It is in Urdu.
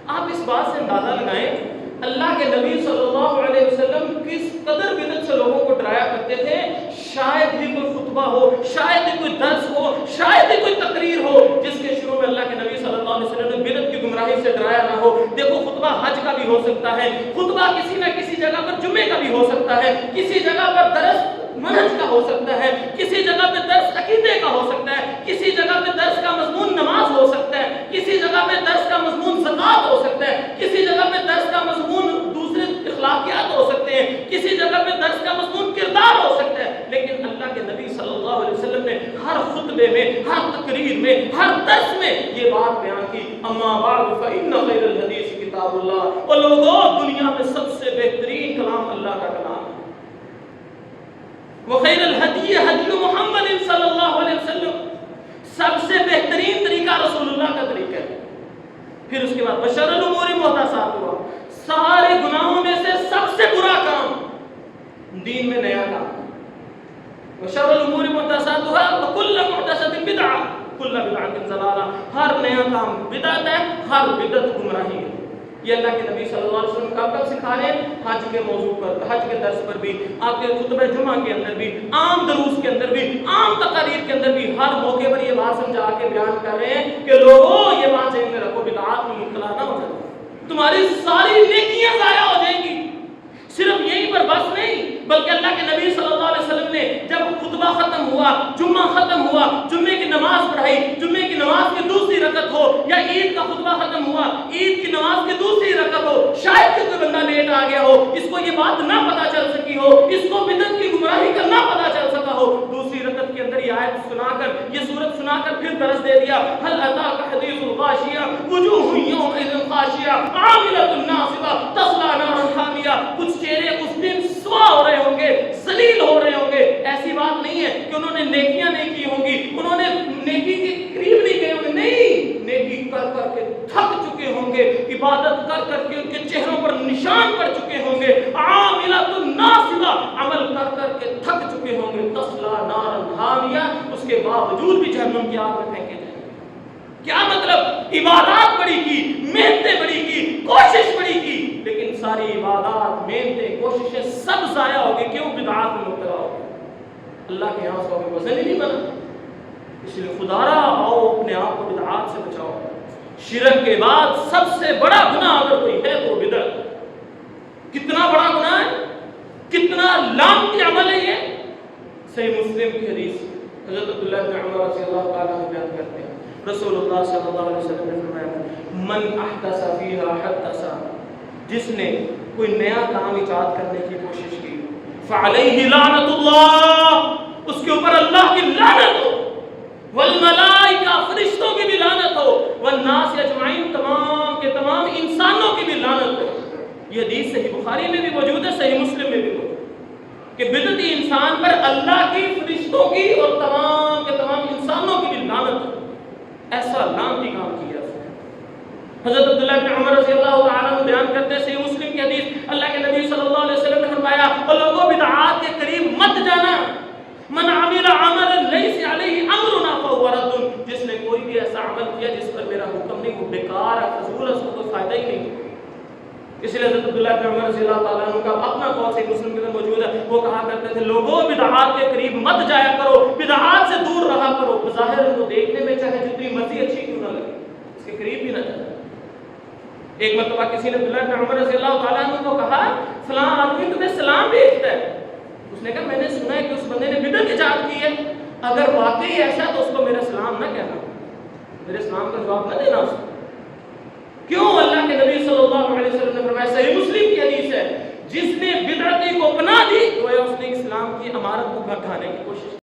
آپ اس بات سے اندازہ لگائیں اللہ کے نبی صلی اللہ علیہ وسلم کس قدر بدعت سے لوگوں کو ڈرایا کرتے تھے. شاید ہی کوئی خطبہ ہو، شاید ہی کوئی درس ہو، شاید ہی کوئی تقریر ہو جس کے شروع میں اللہ کے نبی صلی اللہ علیہ وسلم نے بدعت کی گمراہی سے ڈرایا نہ ہو. دیکھو خطبہ حج کا بھی ہو سکتا ہے، خطبہ کسی نہ کسی جگہ پر جمعے کا بھی ہو سکتا ہے، کسی جگہ پر درس منہج کا ہو سکتا ہے، کسی جگہ پہ درس عقیدے کا ہو سکتا ہے، کسی جگہ پہ درس کا مضمون نماز ہو سکتا ہے، کسی جگہ پہ درس کا مضمون زکات ہو سکتا ہے، کسی جگہ پہ درس کا مضمون دوسرے اخلاقیات ہو سکتے ہیں، کسی جگہ پہ درس کا مضمون کردار ہو سکتا ہے. لیکن اللہ کے نبی صلی اللہ علیہ وسلم نے ہر خطبے میں، ہر تقریر میں، ہر درس میں یہ بات بیان کی. اما بعد فإن خیر الحدیث کتاب اللہ. اور لوگوں دنیا میں سب سے بہترین کلام اللہ کا کلام ہے. وخیر الہدی ہدی محمد صلی اللہ علیہ وسلم. سب سے بہترین طریقہ رسول اللہ کا طریقہ ہے. پھر اس کے بعد بشر الامور محدثاتها. سارے گناہوں میں سے سب سے برا کام دین میں نیا کام. بشر الامور محدثاتها وكل محدثۃ بدعہ کل بدعۃ ضلالہ. ہر نیا کام بدعت ہے، ہر بدعت گمراہی ہے. یہ اللہ کے نبی صلی اللہ علیہ وسلم کب سکھا رہے ہیں؟ حج کے موضوع پر، حج کے درس پر بھی، آپ کے خطبہ جمعہ کے اندر بھی، عام دروس کے اندر بھی، عام تقاریر کے اندر بھی، ہر موقع پر یہ بات سمجھا کے بیان کر رہے ہیں کہ لوگوں یہ بات ذہن میں رکھو بدعات میں مبتلا نہ ہو جائے، تمہاری ساری نیکیاں ضائع ہو جائیں گی. صرف یہیں پر بس نہیں بلکہ اللہ کے نبی صلی اللہ علیہ وسلم نے جب خطبہ ختم ہوا، جمعہ ختم ہوا، جمعے کی نماز پڑھائی، جمعے کی نماز کی دوسری رکعت ہو یا عید کا خطبہ ختم ہوا، عید کی نماز کی دوسری رکعت ہو، شاید کہ کوئی بندہ لیٹ آ گیا ہو، اس کو یہ بات نہ پتہ چل سکی ہو، اس کو بدعت کی گمراہی کا نہ پتہ چل سکا ہو، دوسری رکعت کے اندر یہ آیت سنا کر، یہ سورت سنا کر پھر درس دے دیا. هل اتاك حديث الغاشیہ وجوہ یومئذ خاشعہ عاملۃ ناصبہ تصلی نارا حامیہ. کچھ چہرے اس دن سوا ہو رہے ہوں گے، ذلیل ہو رہے ہوں گے. ایسی بات نہیں ہے کہ انہوں نے نیکیاں نہیں کی ہوں گی، انہوں نے نیکی کے قریب نہیں گئے ہوں گے. نہیں، نیکی کر کر کے تھک چکے ہوں گے، عبادت کر کر کے ان کے چہروں پر نشان پڑ چکے ہوں گے. عاملۃ ناصبہ، عمل کر کر کے تھک چکے ہوں گے. تصلی نارا حامیہ، اس کے باوجود بھی جہنم کی آگ میں پھینکے جائیں. کیا مطلب؟ عبادات بڑی کی، محنتیں بڑی کی، کوشش بڑی کی، لیکن ساری عبادات، محنتیں، کوششیں سب ضائع ہو گئی. کیوں؟ بدعات میں مبتلا ہو گئے. اللہ کے یہاں اس کا کوئی وزن ہی نہیں بنا. اس لیے خدا را آؤ اپنے آپ کو بدعات سے بچاؤ. شرک کے بعد سب سے بڑا گناہ اگر کوئی ہے تو بدعت. کتنا بڑا گناہ ہے، کتنا لعنتی عمل ہے یہ. صحیح مسلم کی حدیث حضرت عبداللہ بن عمر رضی اللہ تعالیٰ عنہ بیان کرتے ہیں، رسول اللہ صلی اللہ علیہ وسلم نے فرمایا من احدث فیہا حدث، جس نے کوئی نیا کام ایجاد کرنے کی کوشش کی، فعلیہ لعنت اللہ، اس کے اوپر اللہ کی لعنت ہو، والملائکہ، فرشتوں کی بھی لعنت ہو، والناس اجمعین، تمام کے تمام انسانوں کی بھی لعنت ہو. یہ حدیث صحیح بخاری میں بھی موجود ہے، صحیح مسلم میں بھی موجود ہے کہ بدعتی انسان پر اللہ کی، فرشتوں کی اور تمام کے تمام انسانوں کی بھی لعنت ہو. ایسا لعنتی کام کیا اس نے. حضرت عبداللہ بن عمر رضی اللہ تعالیٰ عنہ بیان کرتے ہیں، صحیح مسلم کی حدیث، اللہ کے نبی صلی اللہ علیہ وسلم نے فرمایا اور لوگوں بدعات کے قریب مت جانا. من عمل عملا لیس علیہ امرنا فہو رد، جس نے کوئی بھی ایسا عمل کیا جس پر میرا حکم نہیں، وہ بیکار ہے، فضول ہے، اس کو کوئی فائدہ ہی نہیں. اس لیے حضرت عبداللہ بن عمر رضی اللہ تعالیٰ عنہ کا اپنا قول صحیح مسلم کے اندر موجود ہے. وہ کہا کرتے تھے لوگوں بدعات کے قریب مت جایا کرو، بدعات سے دور رہا کرو. بظاہر ان کو دیکھنے میں چاہے جتنی مرضی اچھی کیوں نہ لگے، اس کے قریب بھی نہ جائے. ایک مرتبہ کسی نے عبداللہ بن عمر رضی اللہ تعالیٰ عنہ کو کہا فلاں آدمی تمہیں سلام بھیجتا ہے. اس نے کہا میں نے سنا ہے کہ اس بندے نے بدعت ایجاد کی ہے، اگر واقعی ایسا تو اس کو میرا سلام نہ کہنا، میرے سلام کا جواب نہ دینا اس کو. کیوں؟ اللہ کے نبی صلی اللہ علیہ وسلم نے فرمایا، صحیح مسلم کی حدیث ہے، جس نے بدعتی کو پناہ دی گویا اس نے اسلام کی عمارت کو گھانے کی کوشش